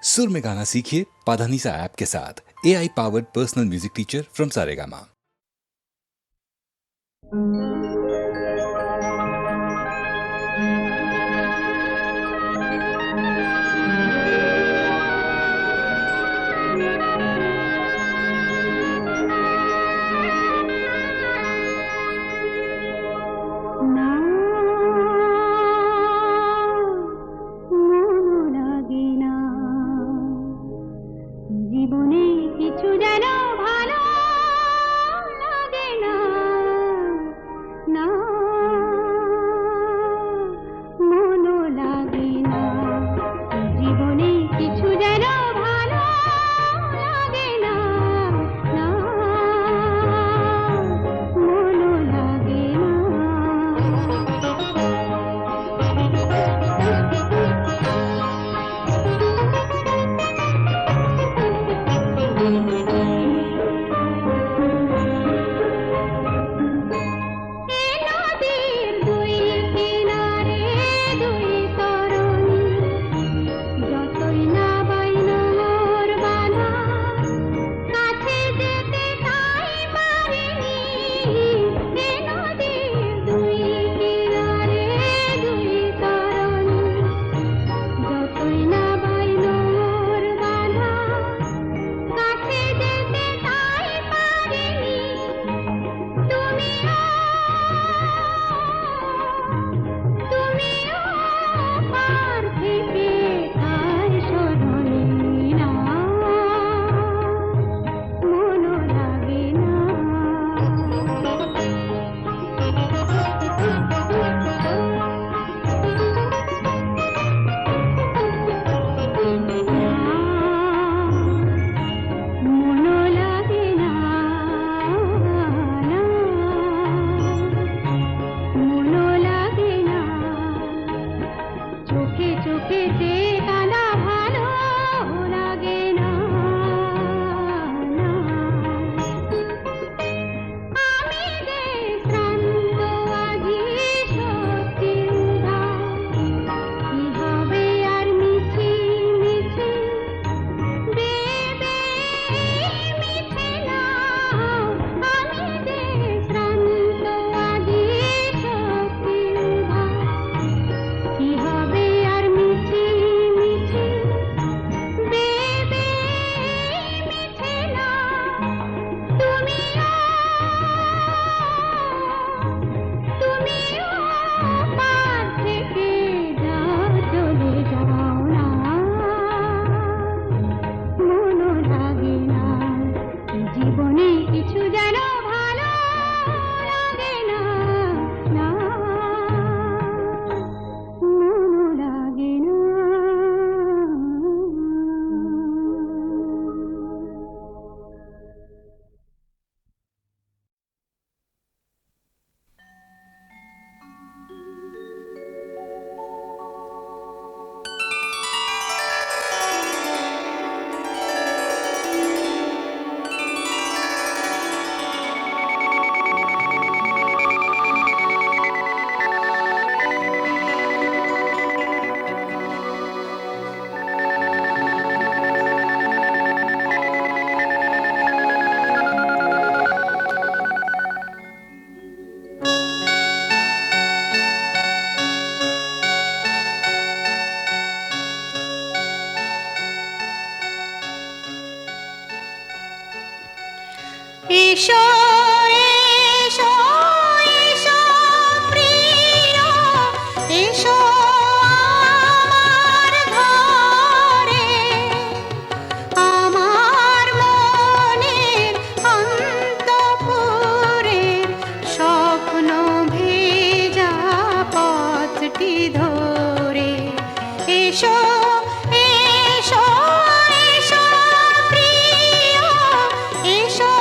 सुर में गाना सीखिए पाधानीसा ऐप के साथ। AI powered personal music teacher from Saregama. জীবনে কিছু যেন ভালো লাগে না, না মনও লাগে না। জীবনে কিছু যেন ভালো লাগে না, না মনও লাগে না। এসো এসো এসো প্রিয়, এসো আমার ঘরে, আমার মনের অন্তঃপুরের স্বপ্ন ভেজা পথটি ধরে। এসো এসো এসো প্রিয়, এসো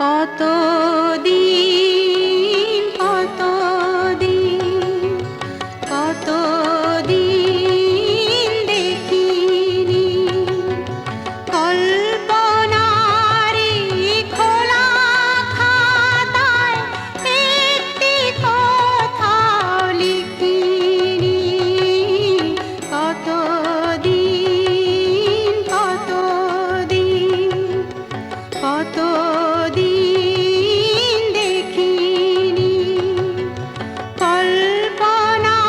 কতদিন কতদিন কতদিন দেখিনি কল্পনারি খোলা খাতায় একটি কথাও লিখিনি কতদিন কতদিন কতদিন দেখিনি কল্পনারি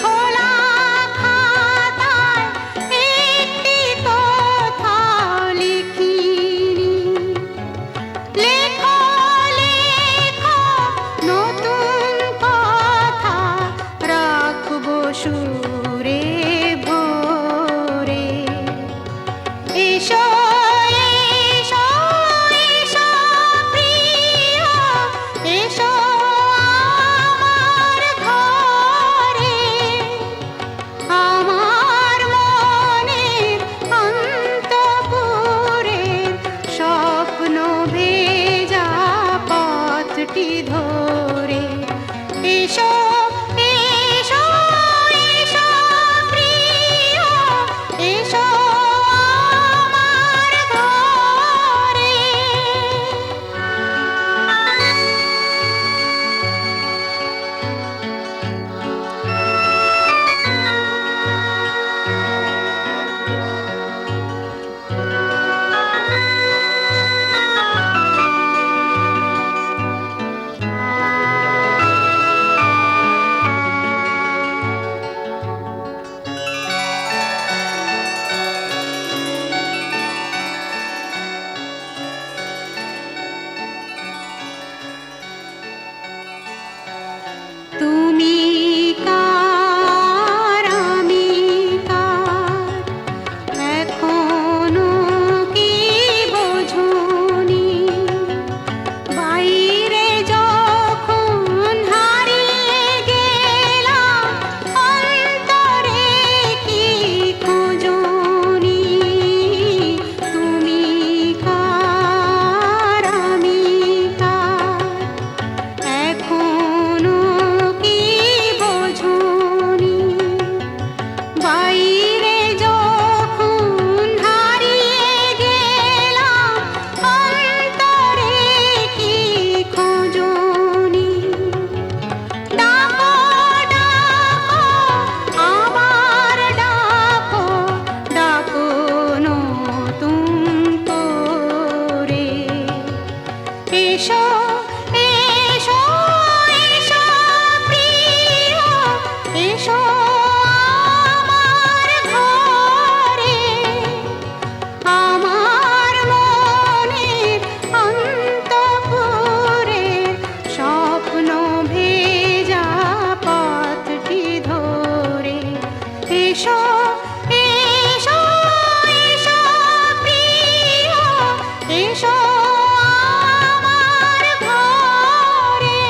খোলা খাতায় একটি কথাও লিখিনি লেখো লেখো নতুন কথা রাখবো সুরে ভরে এসো এসো এসো প্রিয় এসো আমার ঘরে আমার মনের অন্তঃপুরের স্বপ্ন ভেজা পথটি ধরে এসো এসো এসো প্রিয় এসো আমার ঘরে তুমি কার আমি কার এখনো কি বোঝনি বাইরে যখন হারিয়ে গেলাম অন্তরে কি খোঁজনি তুমি কার আমি কার এখনো কি বোঝনি বাইরে যখন হারিয়ে গেলাম অন্তরে কি খোঁজনি ডাকো ডাকো আবার ডাকো ডাকো নতুন করে এসো এসো এসো প্রিয় এসো আমার ঘরে আমার মনের অন্তঃপুরের স্বপ্ন ভেজা পথটি ধরে এসো এসো এসো প্রিয় এসো আমার ঘরে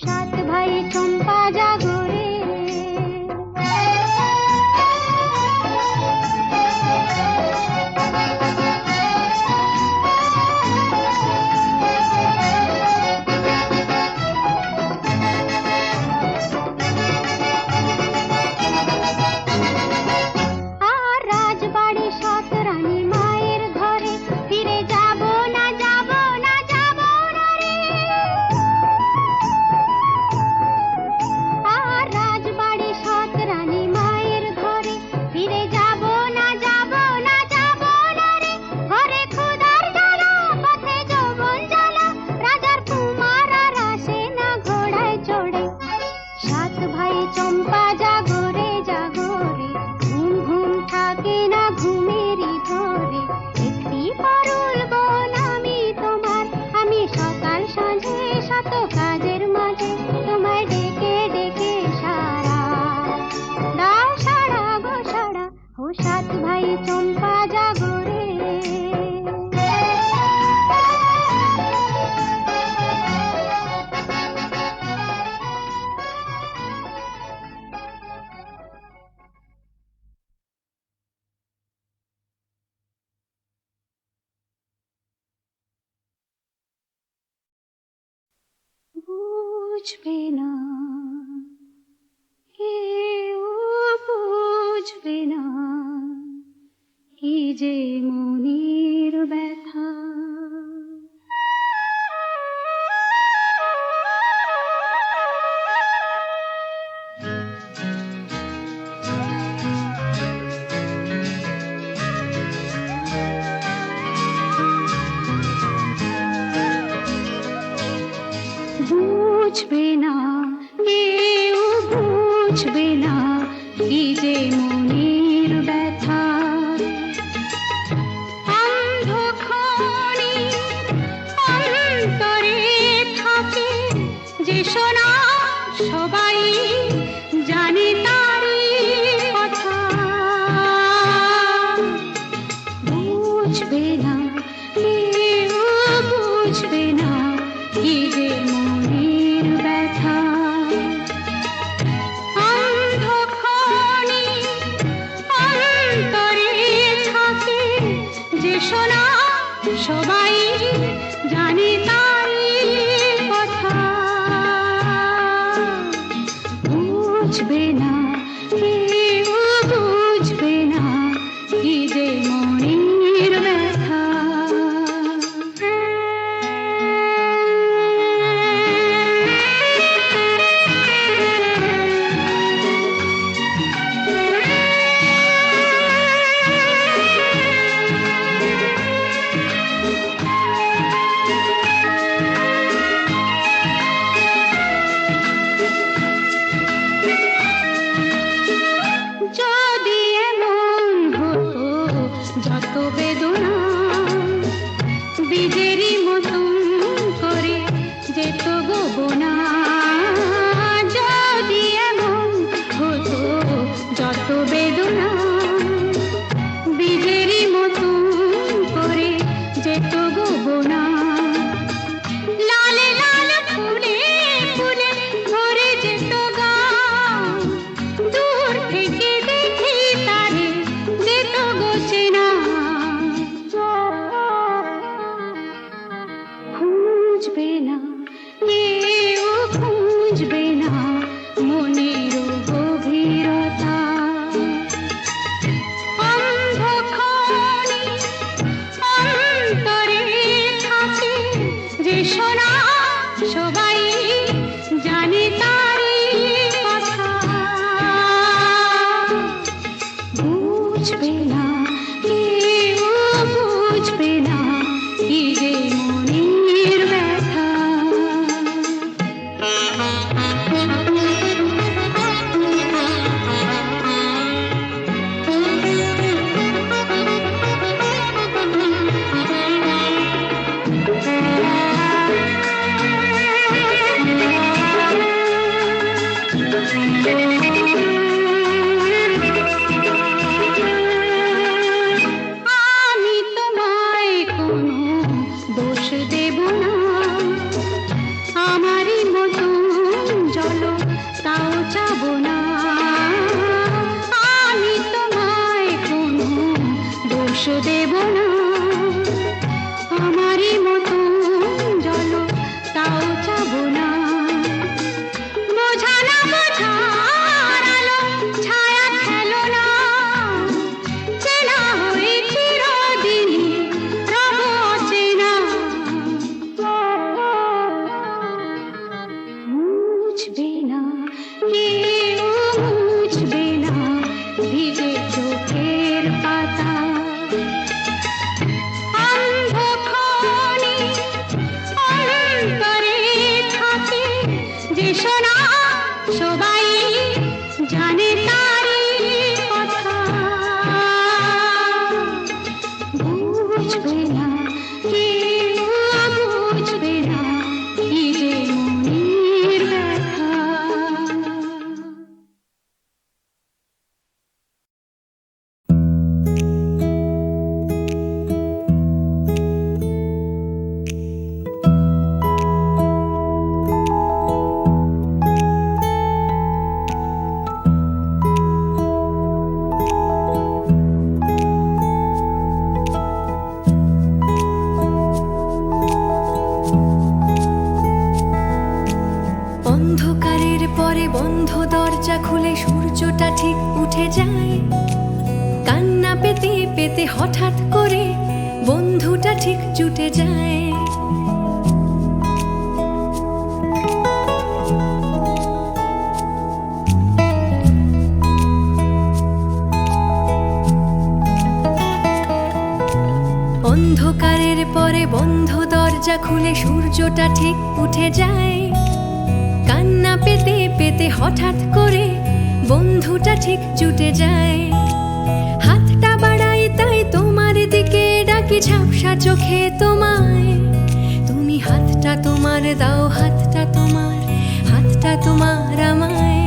সাত ভাই চম্পা জাগরে আর রাজবাড়ি সাত রানী মায়ের ঘরে ফিরে যাব না যাব না যাব না রে। আর রাজবাড়ি সাত রানী মায়ের ঘরে ফিরে যাব না যাব না যাব না রে। ঘরে ক্ষুধার জ্বালা পথে যৌবন জ্বালা রাজার কুমার আর আসে না ঘোড়ায় চড়ে। সাত ভাই চম্পা জাগরে জাগরে ঘুম ঘুম থাকে না ঘুমেরই ধরে। একটি পারুল বন আমি তোমার আমি সকাল সাঁঝে শত কাজের মাঝে তোমায় ডেকে ডেকে সারা দাও সারা গো সারা ও সাত ভাই চম্পা জাগরে। বুঝবে না কেউ বুঝবে না কি যে মনের ব্যথা। বুঝবে না কেউ বুঝবে না কি যে মনের ব্যথা। অন্ধক্ষণে অন্তরে থাকে যে সোনা সবাই জানে তারই কথা। বুঝবে না কেউ বুঝবে না কি যে মনের ব্যথা। অন্ধক্ষণে অন্তরে থাকে যে সোনা সবাই জানে তারই কথা। বুঝবে না কেউ বুঝবে না কি যে মনের ব্যথা। যদি এমন হতো যত বেদনা বীজেরই মতন করে যেত গো বোনা। যদি এমন হতো যত বেদনা বীজেরই মতন করে যেত গো বোনা। লালে লাল ফুলে ফুলে ভরে যেত গান দূর থেকে দেখি তারে যেত গো চেনা। খুঁজবে না কেউ খুঁজবে না মনের গভীরতা। অন্ধক্ষণে অন্তরে থাকে যে সোনা সবাই জানে তারই কথা। বুঝবে না কেউ বুঝবে না কি যে মনের ব্যথা। দেব না আমারই মতো অন্ধকারের পরে বন্ধ দরজা খুলে সূর্যটা ঠিক উঠে যায়। কান্না পেতে পেতে হঠাৎ করে বন্ধুটা ঠিক জুটে যায়। অন্ধকারের পরে বন্ধ দরজা খুলে সূর্যটা ঠিক উঠে যায়। কান্না পেতে পেতে হঠাৎ করে বন্ধুটা ঠিক জুটে যায়। হাতটা বাড়াই তাই তোমার দিকে ডাকি ঝাপসা চোখে তোমায়। তুমি হাতটা তোমার দাও, হাতটা তোমার, হাতটা তোমার আমায়।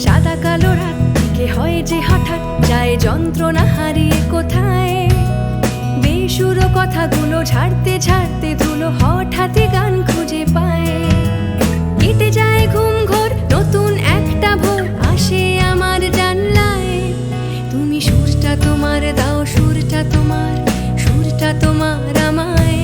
সাদা কালো রাত থেকে হয় যে হঠাৎ যায় যন্ত্রণা হারিয়ে কোথায়। বেসুরো কথাগুলো ঝাড়তে ঝাড়তে ধুলো হঠাৎই গান খুঁজে পায়। কেটে যায় ঘুম ঘোর, নতুন একটা ভোর আসে আমার জানলায়। তুমি সুরটা তোমার দাও, সুরটা তোমার, সুরটা তোমার আমায়।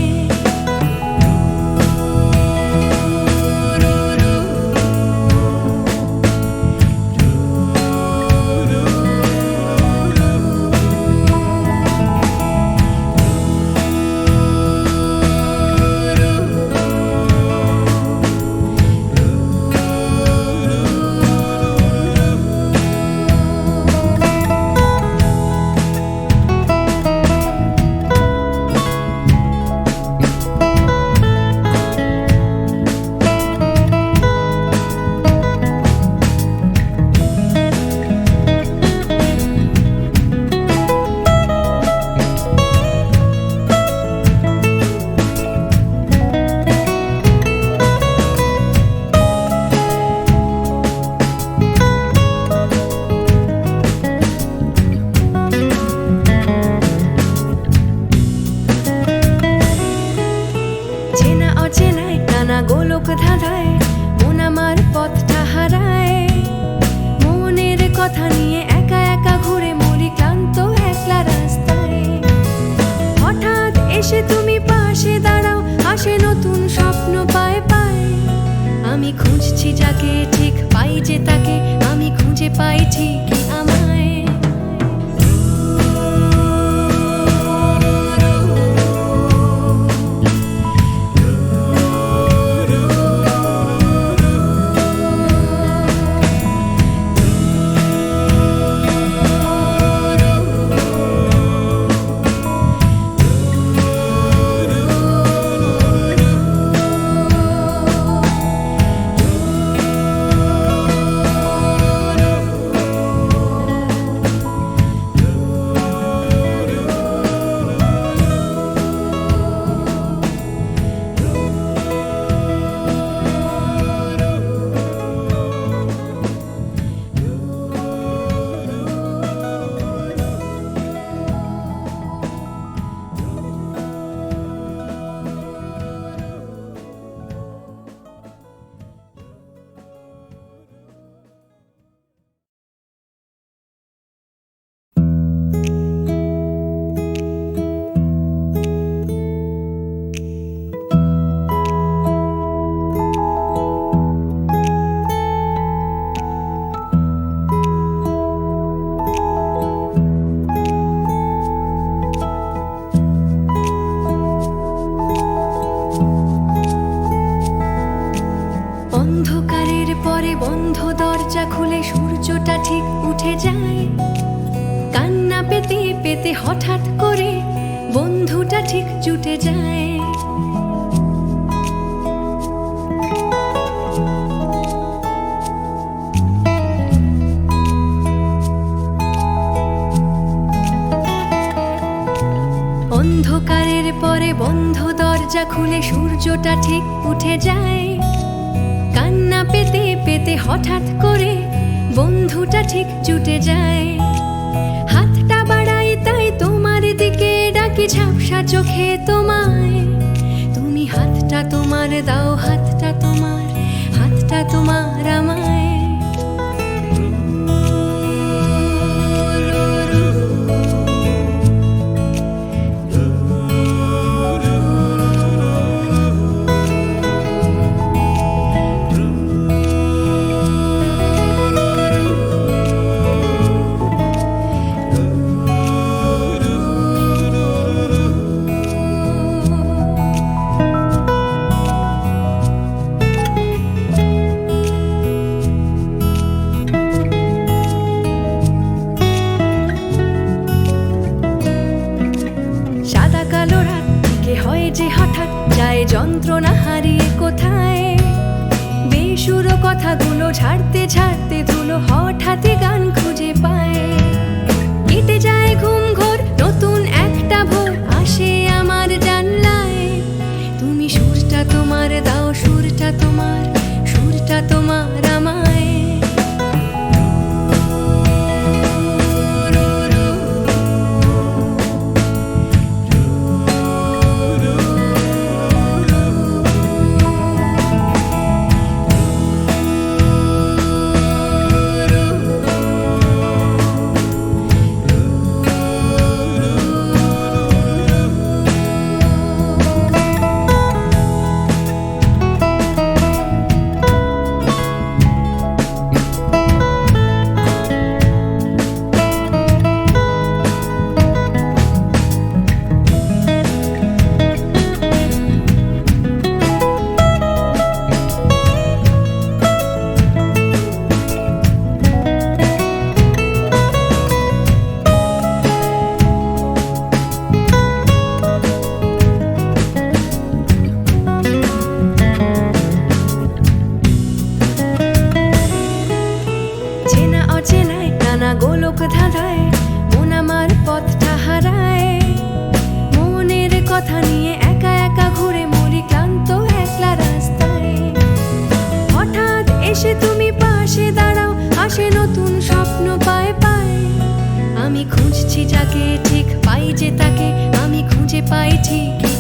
চেনা অচেনায় নানা গোলক ধাঁধায় মন আমার পথটা হারায়। মনের কথা নিয়ে একা একা ঘুরে মরি ক্লান্ত একলা রাস্তায়। হঠাৎ এসে তুমি পাশে দাঁড়াও, আসে নতুন স্বপ্ন পায় পায়। আমি খুঁজছি যাকে ঠিক পাই যে তাকে, আমি খুঁজে পাই ঠিকই আমায়। বন্ধ দরজা খুলে সূর্যটা ঠিক উঠে যায়। কান্না পেতে পেতে হঠাৎ করে বন্ধুটা ঠিক জুটে যায়। অন্ধকারের পর করে বন্ধ দরজা খুলে সূর্যটা ঠিক উঠে যায়। কান্না পেতে পেতে হঠাৎ করে বন্ধুটা ঠিক জুটে যায়। হাতটা বাড়াই তাই তোমার দিকে ডাকি ঝাপসা চোখে তোমায়। তুমি হাতটা তোমার দাও, হাতটা তোমার, হাতটা তোমার আমায়। সাদা কালো রাত থেকে হয় যে হঠাৎ যায় যন্ত্রণা হারিয়ে কোথায়। বেসুরো কথাগুলো ঝাড়তে ঝাড়তে ধুলো হঠাৎই গান খুঁজে পায়। কেটে যায় ঘুম ঘোর, নতুন একটা ভোর আসে আমার জানলায়। তুমি সুরটা তোমার দাও, সুরটা তোমার, সুরটা তোমার আমায়। চেনা অচেনায় নানা গোলক ধাঁধায় মন আমার পথটা হারায়। মনের কথা নিয়ে একা একা ঘুরে মরি ক্লান্ত একলা রাস্তায়। হঠাৎ এসে তুমি পাশে দাঁড়াও, আসে নতুন স্বপ্ন পায় পায়। আমি খুঁজছি যাকে ঠিক পাই যে তাকে, আমি খুঁজে পাই ঠিকই